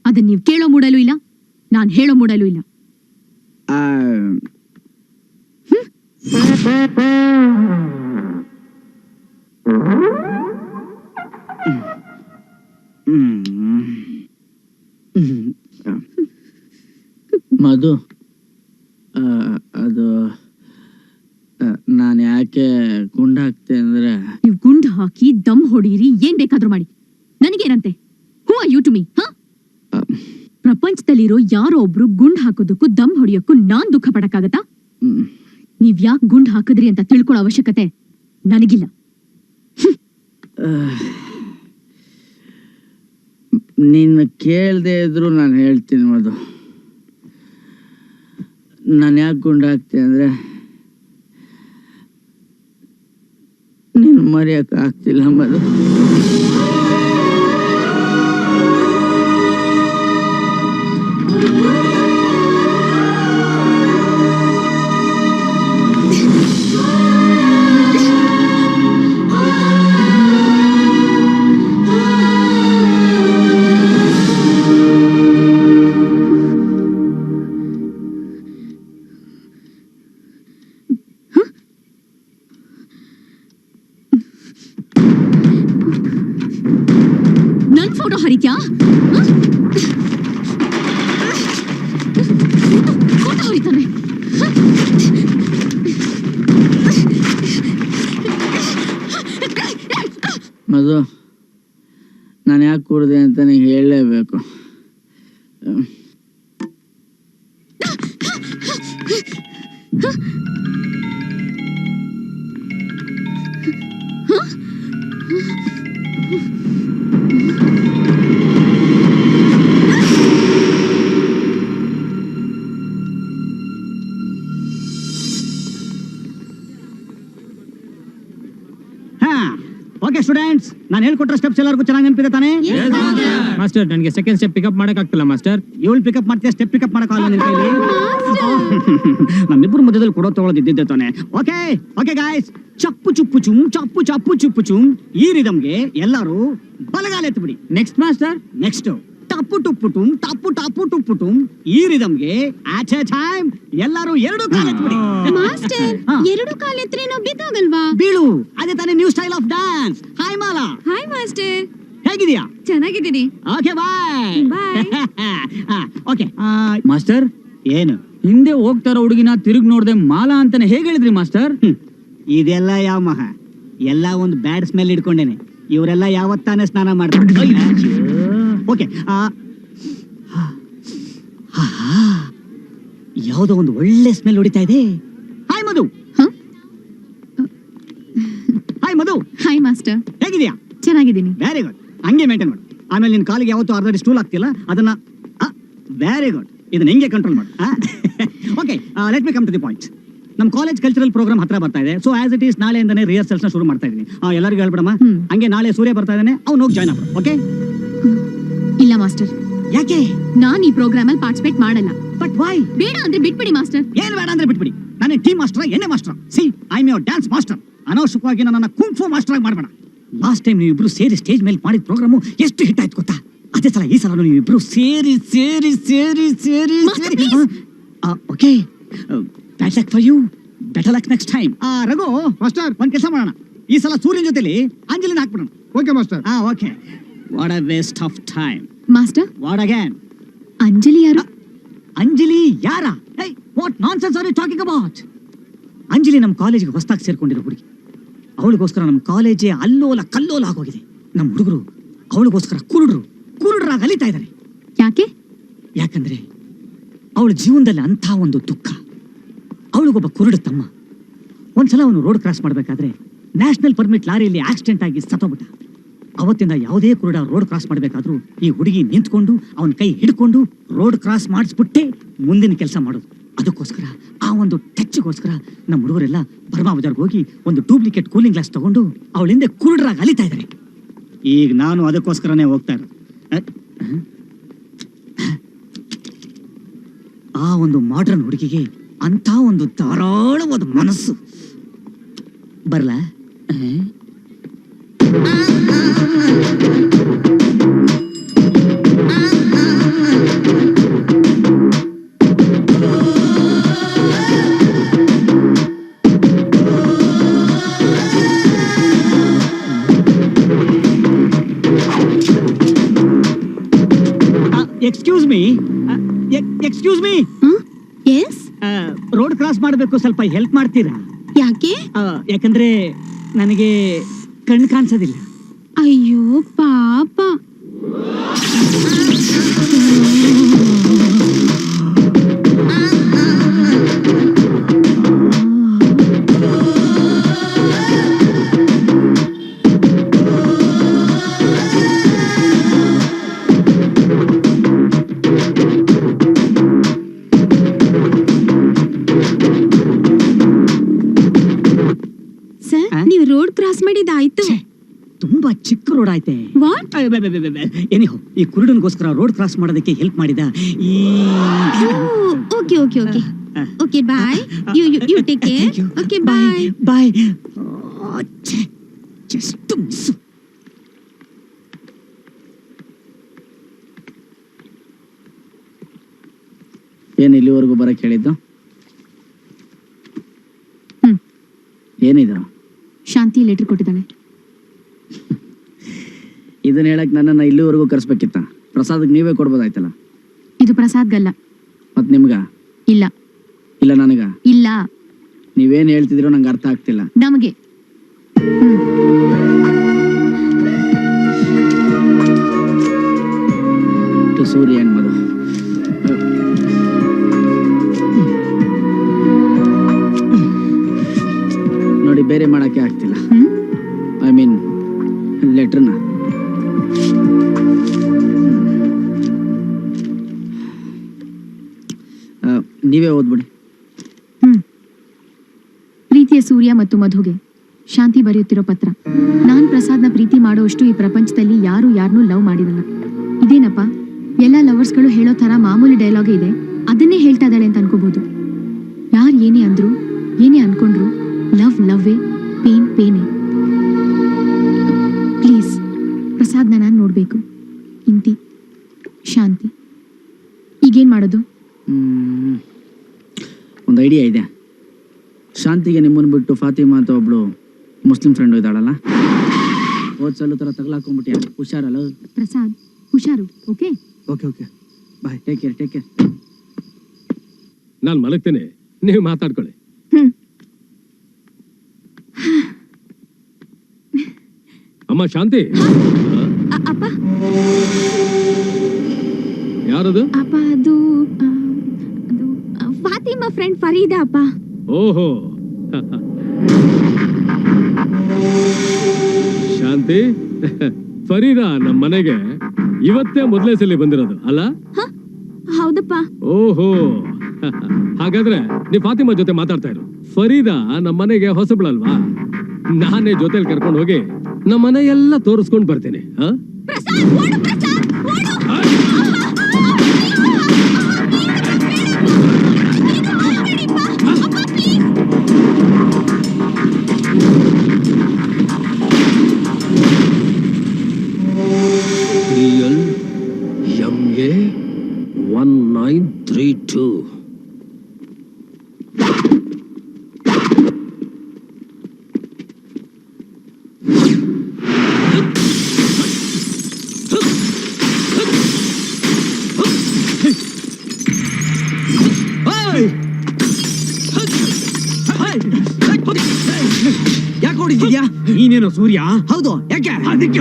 ಅದನ್ನ ನೀವು ಕೇಳೋ ಮೂಡಲು ಇಲ್ಲ, ನಾನ್ ಹೇಳೋ ಮೂಡಲು ಇಲ್ಲ.
ಮಧು, ಅದು ನಾನು ಯಾಕೆ ಗುಂಡು ಹಾಕ್ತೆ ಅಂದ್ರೆ,
ನೀವು ಗುಂಡು ಹಾಕಿ ದಮ್ ಹೊಡೀರಿ, ಏನ್ ಬೇಕಾದ್ರೂ ಮಾಡಿ, ನನಗೇನಂತೆ? Who are you to me? ಪ್ರಪಂಚದಲ್ಲಿರೋ ಯಾರೋ ಒಬ್ರು ಗುಂಡ್ ಹಾಕೋದಕ್ಕೂ ದಮ್ ಹೊಡಿಯೋಕ್ಕೂ ನಾನ್ ದುಃಖ ಪಡಕ್ಕಾಗತ್ತಾ? ನೀವ್ ಯಾಕೆ ಗುಂಡ್ ಹಾಕಿದ್ರಿ ಅಂತ ತಿಳ್ಕೊಳ್ಳೋ ಅವಶ್ಯಕತೆ ನನಗಿಲ್ಲ.
ನಿನ್ನ ಕೇಳದೆ ಇದ್ರು ನಾನು ಹೇಳ್ತೀನಿ ಮಧು. ನಾನು ಯಾಕೆ ಗುಂಡು ಹಾಕ್ತೆ ಅಂದ್ರೆ, ನೀನು ಮರೆಯಕ್ಕೆ ಆಗ್ತಿಲ್ಲ ಮಧು.
ನನ್ ಫೋಟೋ ಹರಿತ್ಯಾ? ಫೋಟೋ ಹರಿತಾನೆ.
ಮಧು, ನಾನು ಯಾಕೆ ಕುಡ್ದೆ ಅಂತ ನೀನು ಹೇಳಲೇಬೇಕು.
ಓಕೆ ಸ್ಟೂಡೆಂಟ್ಸ್, ನಾನು ನಾನು ಹೇಳ್ಕೊಟ್ರ ಸ್ಟೆಪ್ಸ್ ಎಲ್ಲರಿಗೂ ಚೆನ್ನಾಗಿ ನೆನಪಿದೆ ತಾನೇ?
ಮಾಸ್ಟರ್ ನನಗೆ ಸೆಕೆಂಡ್ ಸ್ಟೆಪ್ ಪಿಕಪ್ ಮಾಡಕ್ ಆಗ್ತಿಲ್ಲ ಮಾಸ್ಟರ್.
ಇವಳು ಪಿಕಪ್ ಮಾಡ್ತೀಯ, ಸ್ಟೆಪ್ ಪಿಕಪ್ ಮಾಡಕ್ಕಾಗಲ್ಲ ನಿನ್ ಕೈಲಿ. ನಮ್ಮಿಬ್ಬರು ಮಧ್ಯದಲ್ಲಿ ಕೊಡೋ ತಗೊಳ್ಳೋದಿದ್ದೆ ತಾನೆ. ಓಕೆ ಓಕೆ ಗಾಯ್ಸ್, ಚಪ್ಪು ಚುಪ್ಪು ಚುಮ್ ಚಪ್ಪು ಚಪ್ಪು ಚುಪ್ಪು ಚುಮ್ ಈ ರಿದಮ್ಗೆ ಎಲ್ಲರೂ ಬಲಗಾಲ ಎತ್ತು ಬಿಡಿ.
Next master.
ನೆಕ್ಸ್ಟ್ ಟಪ್ಪು ಟುಪ್ಪು ಟುಮ್ ಟಪ್ಪು ಟಪ್ಪು ಟುಪ್ಪು ಟುಮ್ ಈ ರಿದಮ್ಗೆ ಆಟ್ ಎ ಟೈಮ್ ಎಲ್ಲರೂ ಎರಡು ಕಾಲ ಎತ್ತು ಬಿಡಿ.
ಮಾಸ್ಟರ್
ಹಾ.
ಎರಡು ಕಾಲೆತ್ರೆ ನಾವು ಬಿದ್ದೋಗಲ್ವಾ?
ಬೀಳು, ಅದೇ ತಾನೇ new style of dance. Hi Mala,
hi master,
ಹೇಗಿದ್ಯಾ?
ಚೆನ್ನಾಗಿದ್ದೀನಿ.
Okay bye.
Bye.
Okay
master,
ಏನು
ಹಿಂದೆ ಹೋಗ್ತಾರ ಹುಡುಗಿನ ತಿರುಗ್ ನೋಡ್ದೆ ಮಾಲಾ ಅಂತಾನೆ ಹೇಗೆ ಹೇಳಿದ್ರಿ ಮಾಸ್ಟರ್?
ಇದೆಲ್ಲ ಯಾವ ಮಹಾ, ಎಲ್ಲ ಒಂದು ಬ್ಯಾಡ್ ಸ್ಮೆಲ್ ಇಟ್ಕೊಂಡೇನೆ. ಇವರೆಲ್ಲ ಯಾವತ್ತಾನೆ ಸ್ನಾನ ಮಾಡ್ತಾರೆ. ಓಕೆ ಯಾವುದೋ ಒಂದು ಒಳ್ಳೆ ಸ್ಮೆಲ್ ಹೊಡಿತಾ ಇದೆ. ಹಾಯ್ ಮಧು.
ಹ?
ಹಾಯ್ ಮಧು,
ಹಾಯ್ ಮಾಸ್ಟರ್,
ಹೇಗಿದ್ಯಾ?
ಚೆನ್ನಾಗಿದ್ದೀನಿ.
ವೆರಿ ಗುಡ್, ಹಂಗೆ ಮೇಂಟೈನ್ ಮಾಡು. ಆಮೇಲೆ ನಿನ್ ಕಾಲಿಗೆ ಯಾವತ್ತೂ ಅರ್ಧಡಿ ಸ್ಟೂಲ್ ಆಗ್ತಿಲ್ಲ, ಅದನ್ನ ವೆರಿ ಗುಡ್, ಇದನ್ನ ಹಿಂಗೆ ಕಂಟ್ರೋಲ್ ಮಾಡು. Okay, let me come to the point. ನಮ್ಮ ಕಾಲೇಜ್ ಕಲ್ಚರಲ್ ಪ್ರೋಗ್ರಾಮ್ ಹತ್ರ ಬರ್ತಾ ಇದೆ. ಸೊ ಆಸ್ ಇಟ್ ಈಸ್ ನಾಳೆಯಿಂದನೇ ರಿಹರ್ಸಲ್ಸ್ ಶುರು ಮಾಡ್ತಾ ಇದೀನಿ. ಎಲ್ಲರಿಗೂ ಹೇಳ್ಬಿಡಮ್ಮ. ಹಂಗೆ ನಾಳೆ ಸೂರ್ಯ ಬರ್ತಾ ಇದ್ದಾನೆ, ಅವ್ನು ಹೋಗಿ ಜಾಯ್ನ್ ಆಗ್ಬಿಡು. ಓಕೆ?
ಇಲ್ಲ ಮಾಸ್ಟರ್,
ಯಾಕೆ?
ನಾನ್ ಈ ಪ್ರೋಗ್ರಾಮ್ ಅಲ್ಲಿ ಪಾರ್ಟಿಸಿಪೇಟ್ ಮಾಡಲ್ಲ.
But why?
ಬೇಡ ಅಂದ್ರೆ ಬಿಟ್ಬಿಡಿ ಮಾಸ್ಟರ್.
ಏನ್ ಬೇಡ ಅಂದ್ರೆ ಬಿಟ್ಬಿಡಿ. ನಾನು ಟೀಮ್ ಮಾಸ್ಟರ್, ಎಣ್ಣೆ master. See, I am your dance master. ಅನವಶ್ಯಕವಾಗಿ ನನ್ನ ಕುಂಫು ಮಾಸ್ಟರ್ ಆಗಿ ಮಾಡಬೇಡ. ಲಾಸ್ಟ್ ಟೈಮ್ ನೀವು ಇಬ್ರು ಸೇರಿ ಸ್ಟೇಜ್ ಮೇಲೆ ಮಾಡಿದ ಪ್ರೋಗ್ರಾಮು ಎಷ್ಟು ಹಿಟ್ ಆಯ್ತು ಗೊತ್ತಾ? ಅದೇ ಸಲ ಈ ಸಲ ನೀವು ಇಬ್ರು ಸೇರಿ ಸೇರಿ ಸೇರಿ ಸೇರಿ
Master,
ಸೇರಿ
please.
Okay, bad luck for you, better luck next time. Raghu master, ಒಂದ್ ಕೆಲಸ ಮಾಡೋಣ. ಈ ಸಲ ಸೂರ್ಯನ ಜೊತೆಲಿ ಅಂಜಲಿನ ಹಾಕ್ಬಿಡೋಣ. Okay master. Okay. What a waste of time.
Master,
what again?
Anjali ಯಾರು?
ಅಂಜಲಿ ಯಾರ? What nonsense are you talking about? Anjali ನಮ್ಮ ಕಾಲೇಜಿಗೆ ಹೊಸದಾಗಿ ಸೇರ್ಕೊಂಡಿರೋ ಹುಡುಗಿ. ಅವಳಿಗೋಸ್ಕರ ನಮ್ಮ ಕಾಲೇಜೇ ಅಲ್ಲೋಲ ಕಲ್ಲೋಲ ಆಗೋಗಿದೆ. ನಮ್ಮ ಹುಡುಗರು ಅವಳಿಗೋಸ್ಕರ ಕುರುಡ್ರಾಗಿ ಅಲಿತಾ ಇದ್ದಾರೆ.
ಯಾಕೆ?
ಯಾಕಂದ್ರೆ ಅವಳ ಜೀವನದಲ್ಲಿ ಅಂಥ ಒಂದು ದುಃಖ. ಅವಳಿಗೊಬ್ಬ ಕುರುಡು ತಮ್ಮ. ಒಂದ್ಸಲ ಅವನು ರೋಡ್ ಕ್ರಾಸ್ ಮಾಡಬೇಕಾದ್ರೆ ನ್ಯಾಷನಲ್ ಪರ್ಮಿಟ್ ಲಾರಿಯಲ್ಲಿ ಆಕ್ಸಿಡೆಂಟ್ ಆಗಿ ಸತ್ತೋಗ್ಬಿಟ್ಟ. ಅವತ್ತಿಂದ ಯಾವುದೇ ಕುರುಡ ರೋಡ್ ಕ್ರಾಸ್ ಮಾಡಬೇಕಾದ್ರೂ ಈ ಹುಡುಗಿ ನಿಂತ್ಕೊಂಡು ಅವನ ಕೈ ಹಿಡ್ಕೊಂಡು ರೋಡ್ ಕ್ರಾಸ್ ಮಾಡಿಸ್ಬಿಟ್ಟೆ ಮುಂದಿನ ಕೆಲಸ ಮಾಡೋದು. ಅದಕ್ಕೋಸ್ಕರ ಆ ಒಂದು ಟಚ್ಗೋಸ್ಕರ ನಮ್ಮ ಹುಡುಗರೆಲ್ಲ ಬರ್ಮಾ ಬಜಾರ್ಗೆ ಹೋಗಿ ಒಂದು ಡೂಪ್ಲಿಕೇಟ್ ಕೂಲಿಂಗ್ ಗ್ಲಾಸ್ ತಗೊಂಡು ಅವಳಿಂದ ಕುರುಡ್ರಾಗಿ ಅಲಿತಾ ಇದ್ದಾರೆ. ಈಗ ನಾನು ಅದಕ್ಕೋಸ್ಕರನೇ ಹೋಗ್ತಾ ಇರೋದು. ಆ ಒಂದು ಮಾಡರ್ನ್ ಹುಡುಗಿಗೆ ಅಂತ ಒಂದು ಧಾರಾಳವಾದ ಮನಸ್ಸು. ಬರ್ಲಾ? Excuse me, excuse me.
Yes.
Road cross ಮಾಡಬೇಕು, ಸ್ವಲ್ಪ ಹೆಲ್ಪ್ ಮಾಡ್ತೀರಾ?
ಯಾಕೆ?
ಯಾಕಂದ್ರೆ ನನಗೆ ಕಣ್ಣು ಕಾಣಿಸೋದಿಲ್ಲ.
ಅಯ್ಯೋ ಪಾಪ. ಸರ್, ನೀವು ರೋಡ್ ಕ್ರಾಸ್ ಮಾಡಿದಾಯ್ತು.
ತುಂಬಾ ಚಿಕ್ಕ ರೋಡ್ ಆಯ್ತೆ.
ವಾಟ್?
ಏನಿಹೋ, ಈ ಕುರುಡನ್ಗೋಸ್ಕರ ರೋಡ್ ಕ್ರಾಸ್ ಮಾಡೋದಕ್ಕೆ ಹೆಲ್ಪ್ ಮಾಡಿದ ಈ
okay okay okay okay bye. You take care. Okay bye
bye. Just miss.
ಏನ್ ಇಲ್ಲಿವರೆಗೂ ಬರಕ್ ಹೇಳಿದ್ದು? ಏನಿದ?
ಶಾಂತಿ ಲೆಟರ್ ಕೊಟ್ಟಿದ್ದಾಳೆ.
ಇದನ್ನ ಹೇಳಕ್ ನನ್ನನ್ನ ಇಲ್ಲಿವರೆಗೂ ಕರ್ಸ್ಬೇಕಿತ್ತ? ಪ್ರಸಾದಕ್ಕೆ ನೀವೇ ಕೊಡ್ಬೋದಾಯ್ತಲ್ಲ.
ಇದು ಪ್ರಸಾದ್ಗಲ್ಲ.
ಮತ್ ನಿಮ್ಗ?
ಇಲ್ಲ.
ಇಲ್ಲ ನನಗ?
ಇಲ್ಲ.
ನೀವೇನ್ ಹೇಳ್ತಿದಿರೋ ನಂಗೆ ಅರ್ಥ ಆಗ್ತಿಲ್ಲ.
ನಮಗೆ
ಸೂರ್ಯ ಅಂಡ್ ಮಧು. ನೋಡಿ, ಬೇರೆ ಮಾಡಕ್ಕೆ ಆಗ್ತಿಲ್ಲ. ಐ ಮೀನ್ ಲೆಟರ್ನ. ನೀವೇ ಓದ್ಬಿಡಿ.
ಪ್ರೀತಿಯ ಸೂರ್ಯ ಮತ್ತು ಮಧುಗೆ ಶಾಂತಿ ಬರೆಯುತ್ತಿರೋ ಪತ್ರ. ನಾನ್ ಪ್ರಸಾದ್ನ ಪ್ರೀತಿ ಮಾಡೋಷ್ಟು ಈ ಪ್ರಪಂಚದಲ್ಲಿ ಯಾರು ಯಾರನ್ನೂ ಲವ್ ಮಾಡಿರಲ್ಲ. ಇದೇನಪ್ಪ, ಎಲ್ಲ ಲವರ್ಸ್ಗಳು ಹೇಳೋ ತರ ಮಾಮೂಲಿ ಡೈಲಾಗ್ ಇದೆ, ಅದನ್ನೇ ಹೇಳ್ತಾ ಇದ್ದಾಳೆ ಅಂತ ಅನ್ಕೋಬಹುದು. ಯಾರು ಏನೇ ಅಂದ್ರು, ಏನೇ ಅನ್ಕೊಂಡ್ರು, ಲವ್ ಲವ್ವೇ, ಪೇನ್ ಪೇನೇ. ಪ್ಲೀಸ್, ಪ್ರಸಾದ್ನ ನಾನು ನೋಡ್ಬೇಕು. ಇಂತಿ, ಶಾಂತಿ. ಈಗೇನ್ ಮಾಡೋದು?
ಒಂದು ಐಡಿಯಾ ಇದೆ. ಶಾಂತಿಗೆ ನಿಮ್ಮನ್ನು ಬಿಟ್ಟು ಫಾತಿಮಾ ಅಂತ ಒಬ್ಳು ಮುಸ್ಲಿಂ ಫ್ರೆಂಡ್ ಇದ್ದಾಳಲ್ಲ, ಓದ್ಸಲು ಥರ ತಗಲಾಕೊಂಡ್ಬಿಟ್ಯಾ. ಹುಷಾರಲ್ಲ
ಪ್ರಸಾದ್, ಹುಷಾರು. Okay
okay okay bye, take care take care.
ನಾನು ಮಲಗ್ತೇನೆ, ನೀವು ಮಾತಾಡ್ಕೊಳ್ಳಿ. ಅಮ್ಮ ಶಾಂತಿ,
ಅಪ್ಪ.
ಯಾರದು?
ಅಪ್ಪ ಅದು ಫಾತಿಮಾ ಫ್ರೆಂಡ್ ಫರೀದಾ ಅಪ್ಪ.
ಓಹೋ ಶಾಂತಿ, ಫರೀದಾ ನಮ್ಮ ಮನೆಗೆ ಇವತ್ತೇ ಮೊದಲೇ ಸಲ ಬಂದಿರೋದು ಅಲ್ಲ?
ಹೌದಪ್ಪ.
ಓಹೋ ಹಾಗಾದ್ರೆ ನೀವು ಫಾತಿಮಾ ಜೊತೆ ಮಾತಾಡ್ತಾ ಇರು. ಫರೀದಾ ನಮ್ಮ ಮನೆಗೆ ಹೊಸಬಳಲ್ವಾ, ನಾನೇ ಜೊತೆಲಿ ಕರ್ಕೊಂಡು ಹೋಗಿ ನಮ್ಮ ಮನೆ ಎಲ್ಲ ತೋರಿಸ್ಕೊಂಡು ಬರ್ತೀನಿ. MA1932.
ಯಾಕೆ ಹೊಡಿದ್ಯಾ?
ನೀನೇನೋ ಸೂರ್ಯ?
ಹೌದು, ಯಾಕೆ?
ಅದಕ್ಕೆ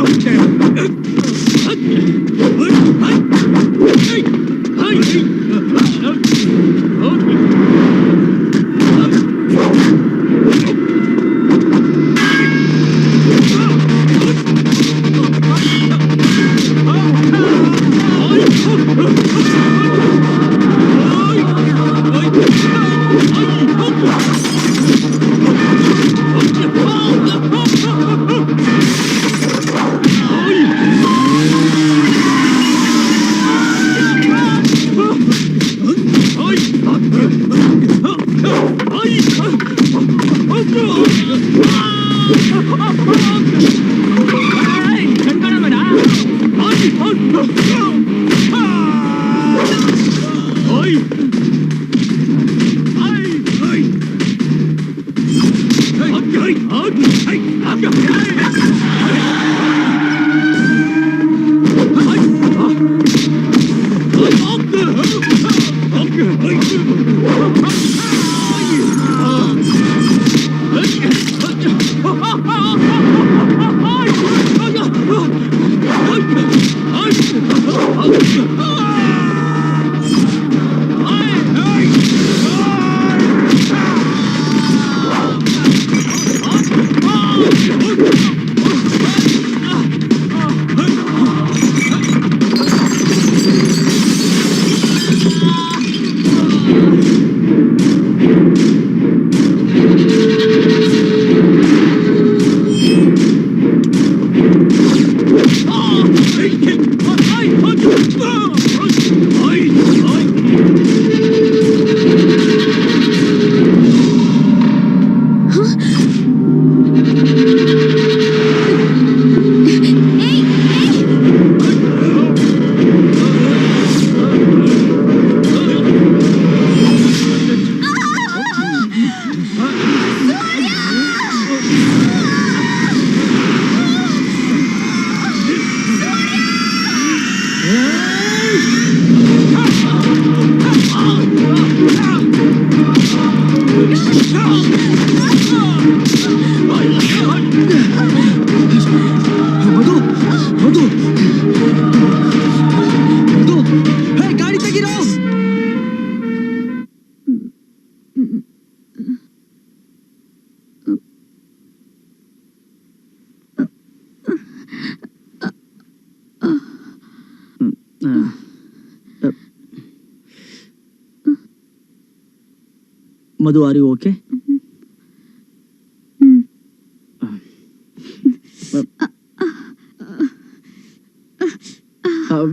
Madhu, are you okay?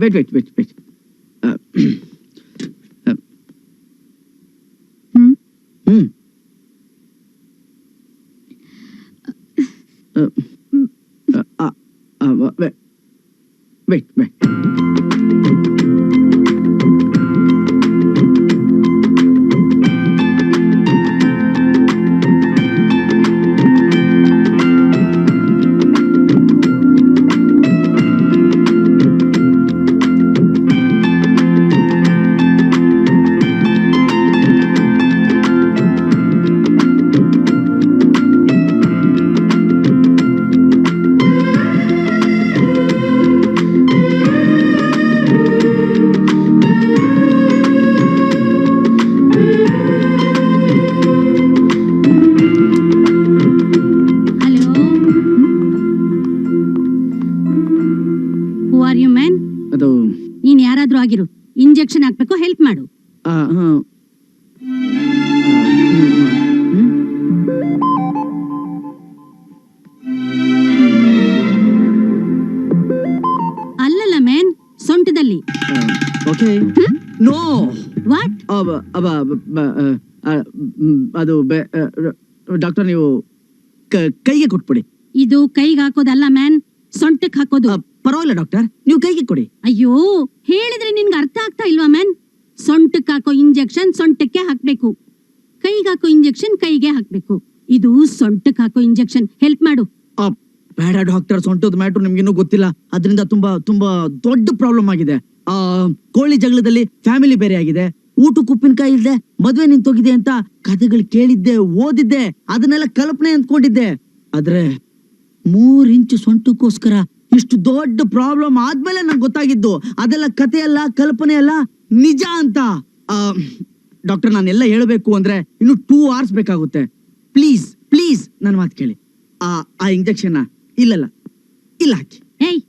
Wait
hmm
wait
hello, who are you man?
ಅದು
ನೀನ್ ಯಾರಾದ್ರೂ ಆಗಿರು, ಇಂಜೆಕ್ಷನ್ ಹಾಕ್ಬೇಕು, ಹೆಲ್ಪ್ ಮಾಡು. ಅಲ್ಲಲ್ಲ ಮ್ಯಾನ್, ಸೊಂಟದಲ್ಲಿ.
Okay no
what?
ಅದು ಡಾಕ್ಟರ್ ನೀವು ಕೈಗೆ ಕೊಟ್ಬಿಡಿ.
ಇದು ಕೈಗೆ ಹಾಕೋದಲ್ಲ ಮ್ಯಾನ್, ಸೊಂಟಕ್ಕೆ ಹಾಕೋದು.
ಪರವಾಗಿಲ್ಲ ಡಾಕ್ಟರ್, ನೀವು ಕೈಗೆ ಕೊಡಿ.
ಅಯ್ಯೋ, ಹೇಳಿದ್ರೆ ನಿನ್ಗೆ ಅರ್ಥ ಆಗ್ತಾ ಇಲ್ವಾ ಮ್ಯಾನ್? ಸೊಂಟಕ್ಕೆ ಹಾಕೋ ಇಂಜೆಕ್ಷನ್ ಸೊಂಟಕ್ಕೆ ಹಾಕ್ಬೇಕು, ಕೈಗೆ ಹಾಕೋ ಇಂಜೆಕ್ಷನ್ ಕೈಗೆ ಹಾಕ್ಬೇಕು. ಇದು ಸೊಂಟಕ್ಕೆ ಹಾಕೋ ಇಂಜೆಕ್ಷನ್, ಹೆಲ್ಪ್ ಮಾಡು.
ಬೇಡ ಡಾಕ್ಟರ್, ಸೊಂಟದ ಮ್ಯಾಟ್ರು ನಿಮ್ಗಿನ್ನೂ ಗೊತ್ತಿಲ್ಲ. ಅದರಿಂದ ತುಂಬಾ ದೊಡ್ಡ ಪ್ರಾಬ್ಲಮ್ ಆಗಿದೆ. ಕೋಳಿ ಜಗಳದಲ್ಲಿ ಫ್ಯಾಮಿಲಿ ಬೇರೆ ಆಗಿದೆ, ಊಟಕ್ಕೆ ಉಪ್ಪಿನಕಾಯಿ ಇಲ್ದೆ ಮದ್ವೆ ನಿಂತೋಗಿದೆ ಅಂತ ಕಥೆಗಳು ಕೇಳಿದ್ದೆ, ಓದಿದ್ದೆ, ಅದನ್ನೆಲ್ಲ ಕಲ್ಪನೆ ಅಂದ್ಕೊಂಡಿದ್ದೆ. ಆದ್ರೆ 3 ಇಂಚು ಸೊಂಟಕ್ಕೋಸ್ಕರ ಇಷ್ಟು ದೊಡ್ಡ ಪ್ರಾಬ್ಲಮ್ ಆದ್ಮೇಲೆ ನಂಗೆ ಗೊತ್ತಾಗಿದ್ದು ಅದೆಲ್ಲ ಕಥೆ ಅಲ್ಲ, ಕಲ್ಪನೆ ಅಲ್ಲ, ನಿಜ ಅಂತ. ಡಾಕ್ಟರ್, ನಾನೆಲ್ಲ ಹೇಳ್ಬೇಕು ಅಂದ್ರೆ ಇನ್ನು 2 hours ಬೇಕಾಗುತ್ತೆ. ಪ್ಲೀಸ್ ನನ್ನ ಮಾತು ಕೇಳಿ. ಆ ಇಂಜೆಕ್ಷನ್ ಇಲ್ಲ ಹಾಕಿ.
ಏಯ್,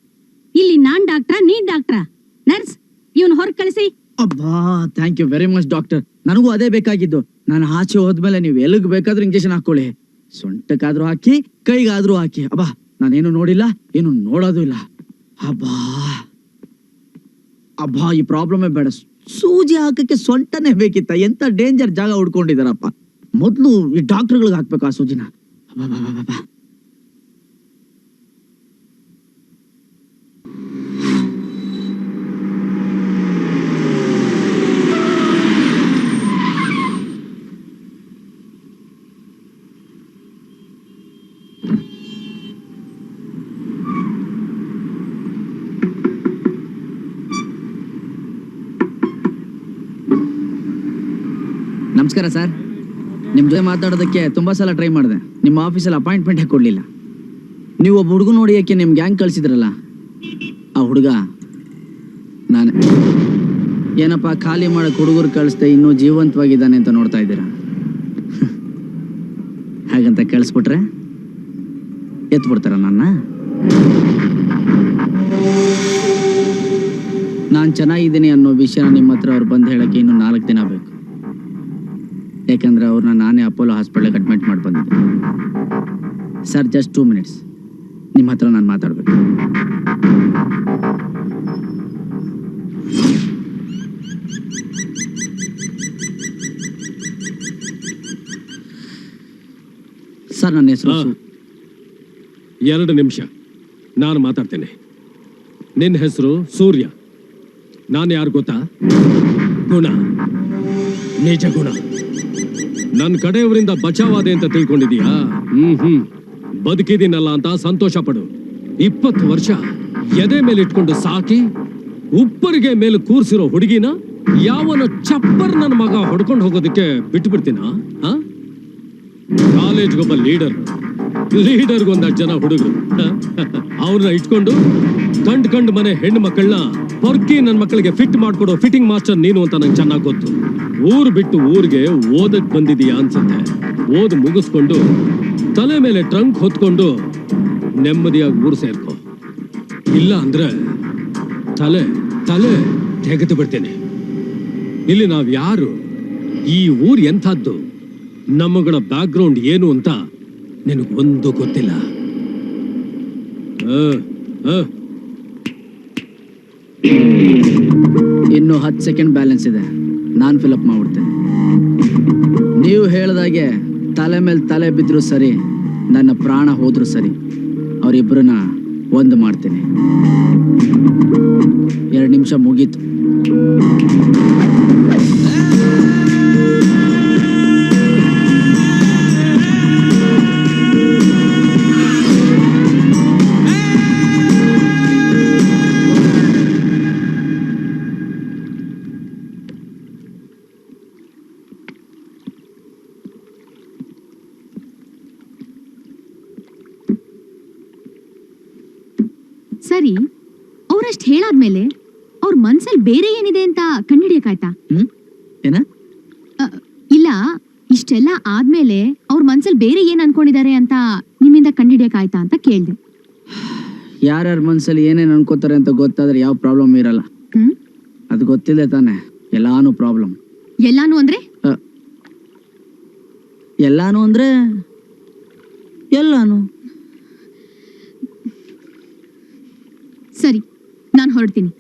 ಇಲ್ಲಿ ನಾನ್ ಡಾಕ್ಟ್ರಾ ನೀನ್ ಡಾಕ್ಟ್ರಾ? ನರ್ಸ್, ಇವನ್ ಹೊರ ಕಳಿಸಿ.
ಅಬ್ಬಾ, thank you very much doctor. ನನಗೂ ಅದೇ ಬೇಕಾಗಿದ್ದು. ನಾನು ಆಚೆ ಹೋದ್ಮೇಲೆ ನೀವು ಎಲ್ಲಿಗ್ ಬೇಕಾದ್ರೂ ಇಂಜೆಕ್ಷನ್ ಹಾಕೊಳ್ಳಿ, ಸೊಂಟಕ್ಕಾದ್ರೂ ಹಾಕಿ, ಕೈಗಾದ್ರೂ ಹಾಕಿ. ಅಬ್ಬಾ, ನಾನೇನು ನೋಡಿಲ್ಲ, ಏನು ನೋಡೋದು ಇಲ್ಲ. ಅಬ್ಬಾ ಈ ಪ್ರಾಬ್ಲಮೇ ಬೇಡ. ಸೂಜಿ ಹಾಕಕ್ಕೆ ಸೊಂಟನೇ ಬೇಕಿತ್ತ? ಎಂತ ಡೇಂಜರ್ ಜಾಗ ಹುಡ್ಕೊಂಡಿದಾರಪ್ಪ. ಮೊದ್ಲು ಈ ಡಾಕ್ಟರ್ಗಳಿಗೆ ಹಾಕ್ಬೇಕು ಆ ಸೂಜಿನ. ಅಬ್ಬಾ. ನಮಸ್ಕಾರ ಸರ್. ನಿಮ್ಮ ಜೊತೆ ಮಾತಾಡೋದಕ್ಕೆ ತುಂಬಾ ಸಲ ಟ್ರೈ ಮಾಡಿದೆ. ನಿಮ್ಮ ಆಫೀಸಲ್ಲಿ ಅಪಾಯಿಂಟ್ಮೆಂಟ್ ಕೊಡ್ಲಿಲ್ಲ. ನೀವು ಒಬ್ಬ ಹುಡುಗ ನೋಡಿ ಯಾಕೆ ನಿಮ್ ಗ್ಯಾಂಗ್ ಕಳ್ಸಿದ್ರಲ್ಲ, ಆ ಹುಡುಗ ನಾನು. ಏನಪ್ಪ ಖಾಲಿ ಮಾಡಕ್ ಹುಡುಗರು ಕಳಿಸ್ದೆ ಇನ್ನೂ ಜೀವಂತವಾಗಿದ್ದಾನೆ ಅಂತ ನೋಡ್ತಾ ಇದ್ದೀರಾ? ಹಾಗಂತ ಕಳಿಸ್ಬಿಟ್ರೆ ಎತ್ಬಿಡ್ತಾರ ನನ್ನ? ನಾನು ಚೆನ್ನಾಗಿದ್ದೀನಿ ಅನ್ನೋ ವಿಷಯ ನಿಮ್ಮ ಹತ್ರ ಅವ್ರು ಬಂದು ಹೇಳಕ್ಕೆ ಇನ್ನೂ 4 ದಿನ ಬೇಕು. ಯಾಕಂದ್ರೆ ಅವ್ರನ್ನ ನಾನೇ ಅಪೋಲೋ ಹಾಸ್ಪಿಟಲ್ಗೆ ಅಡ್ಮಿಟ್ ಮಾಡಿ ಬಂದಿದ್ದೆ. ಸರ್, ಜಸ್ಟ್ 2 minutes ನಿಮ್ಮ ಹತ್ರ ನಾನು ಮಾತಾಡ್ಬೇಕು. ಸರ್, ನನ್ನ ಹೆಸರು
2 ನಿಮಿಷ ನಾನು ಮಾತಾಡ್ತೇನೆ. ನಿನ್ನ ಹೆಸರು ಸೂರ್ಯ. ನಾನು ಯಾರು ಗೊತ್ತಾ? ಗುಣ, ನಿಜ ಗುಣ. ನನ್ನ ಕಡೆಯವರಿಂದ ಬಚಾವಾದೆ ಅಂತ ತಿಳ್ಕೊಂಡಿದೀಯಾ? ಬದುಕಿದ್ದೀನಲ್ಲ ಅಂತ ಸಂತೋಷ ಪಡು. 20 ವರ್ಷ ಎದೆ ಮೇಲೆ ಇಟ್ಕೊಂಡು ಸಾಕಿ ಉಪ್ಪರಿಗೆ ಮೇಲೆ ಕೂರ್ಸಿರೋ ಹುಡುಗಿನ ಯಾವನ ಚಪ್ಪರ್ ನನ್ನ ಮಗ ಹೊಡ್ಕೊಂಡು ಹೋಗೋದಕ್ಕೆ ಬಿಟ್ಟು ಬಿಡ್ತೀನ? ಕಾಲೇಜ್ಗೊಬ್ಬ ಲೀಡರ್ಗೊಂದ ಜನ ಹುಡುಗರು ಅವ್ರನ್ನ ಇಟ್ಕೊಂಡು ಕಂಡು ಮನೆ ಹೆಣ್ಣು ಮಕ್ಕಳನ್ನ ಪೊರ್ಕಿ ನನ್ನ ಮಕ್ಕಳಿಗೆ ಫಿಟ್ ಮಾಡ್ಕೊಡೋ ಫಿಟ್ಟಿಂಗ್ ಮಾಸ್ಟರ್ ನೀನು ಅಂತ ನಂಗೆ ಚೆನ್ನಾಗಿ ಗೊತ್ತು. ಊರು ಬಿಟ್ಟು ಊರಿಗೆ ಓದಕ್ ಬಂದಿದೀಯಾ ಅನ್ಸುತ್ತೆ. ಓದ್ ಮುಗಿಸ್ಕೊಂಡು ತಲೆ ಮೇಲೆ ಟ್ರಂಕ್ ಹೊತ್ಕೊಂಡು ನೆಮ್ಮದಿಯಾಗಿ ಊರು ಸೇರ್ಕೊ. ಇಲ್ಲ ಅಂದ್ರೆ ತಲೆ ತೆಗೆದು ಬಿಡ್ತೇನೆ. ಇಲ್ಲಿ ನಾವ್ ಯಾರು, ಈ ಊರ್ ಎಂಥದ್ದು, ನಮ್ಮಗಳ ಬ್ಯಾಕ್ ಗ್ರೌಂಡ್ ಏನು ಅಂತ ನಿನಗೊಂದು ಗೊತ್ತಿಲ್ಲ.
ಇನ್ನು 10 ಸೆಕೆಂಡ್ ಬ್ಯಾಲೆನ್ಸ್ ಇದೆ, ನಾನು ಫಿಲಪ್ ಮಾಡ್ಬಿಡ್ತೇನೆ. ನೀವು ಹೇಳ್ದಾಗೆ ತಲೆ ಮೇಲೆ ತಲೆ ಬಿದ್ರು ಸರಿ, ನನ್ನ ಪ್ರಾಣ ಹೋದ್ರು ಸರಿ, ಅವರಿಬ್ಬರನ್ನ ಒಂದು ಮಾಡ್ತೀನಿ. 2 ನಿಮಿಷ ಮುಗೀತು.
ಸರಿ, ಅವ್ರಷ್ಟ್ ಹೇಳಾದ್ಮೇಲೆ ಅವ್ರ ಮನ್ಸಲ್ಲಿ ಬೇರೆ ಏನಿದೆ ಅಂತ ಕಂಡಿಡಿಯಕ್ಕಾಯ್ತಾ?
ಏನ?
ಇಲ್ಲ, ಇಷ್ಟೆಲ್ಲ ಆದ್ಮೇಲೆ ಅವ್ರ ಮನ್ಸಲ್ಲಿ ಬೇರೆ ಏನ್ ಅನ್ಕೊಂಡಿದ್ದಾರೆ ಅಂತ ನಿಮ್ಮಿಂದ ಕಂಡಿಡಿಯಕ್ಕಾಯ್ತಾ ಅಂತ ಕೇಳ್ದೆ.
ಯಾರ್ಯಾರ ಮನ್ಸಲ್ಲಿ ಏನೇನು ಅನ್ಕೋತಾರೆ ಅಂತ ಗೊತ್ತಾದ್ರೆ ಯಾವ ಪ್ರಾಬ್ಲಮ್ ಇರಲ್ಲ. ಅದು ಗೊತ್ತಿಲ್ಲ ತಾನೆ, ಎಲ್ಲಾನು ಪ್ರಾಬ್ಲಮ್.
ಎಲ್ಲಾನು ಅಂದ್ರೆ?
ಎಲ್ಲಾನು ಅಂದ್ರೆ ಎಲ್ಲಾನು.
ಸರಿ, ನಾನು ಹೊರಡ್ತೀನಿ.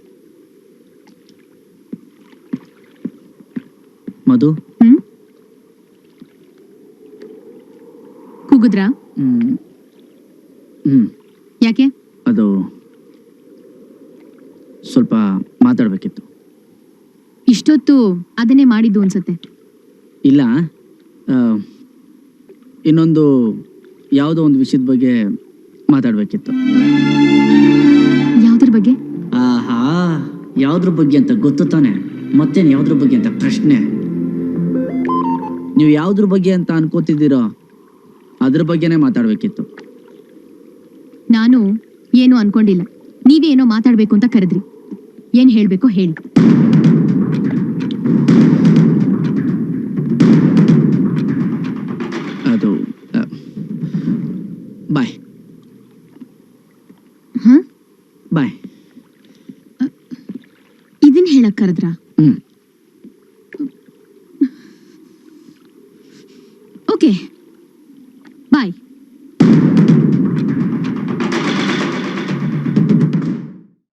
ಮಧು,
ಕೂಗುದ್ರಾ? ಯಾಕೆ?
ಅದು ಸ್ವಲ್ಪ ಮಾತಾಡ್ಬೇಕಿತ್ತು.
ಇಷ್ಟೊತ್ತು ಅದನ್ನೇ ಮಾಡಿದ್ದು ಅನ್ಸತ್ತೆ.
ಇಲ್ಲ, ಇನ್ನೊಂದು ಯಾವುದೋ ಒಂದು ವಿಷಯದ ಬಗ್ಗೆ ಮಾತಾಡ್ಬೇಕಿತ್ತು.
ಯಾವ್ದ್ರ ಬಗ್ಗೆ?
ಆಹಾ, ಯಾವ್ದ್ರ ಬಗ್ಗೆ ಅಂತ ಗೊತ್ತು ತಾನೆ, ಮತ್ತೇನು ಯಾವ್ದ್ರ ಬಗ್ಗೆ ಅಂತ ಪ್ರಶ್ನೆ. ನೀವು ಯಾವ್ದ್ರ ಬಗ್ಗೆ ಅಂತ ಅನ್ಕೋತಿದ್ದೀರೋ ಅದ್ರ ಬಗ್ಗೆನೇ ಮಾತಾಡ್ಬೇಕಿತ್ತು.
ನಾನು ಏನು ಅನ್ಕೊಂಡಿಲ್ಲ, ನೀವೇನೋ ಮಾತಾಡ್ಬೇಕು ಅಂತ ಕರೆದ್ರಿ. ಏನ್ ಹೇಳ್ಬೇಕೋ ಹೇಳಿ.
ಅದು ಬಾಯ್ ಬಾಯ್.
ಇದನ್ ಹೇಳಕ್ ಕರೆದ್ರಾ? ಓಕೆ.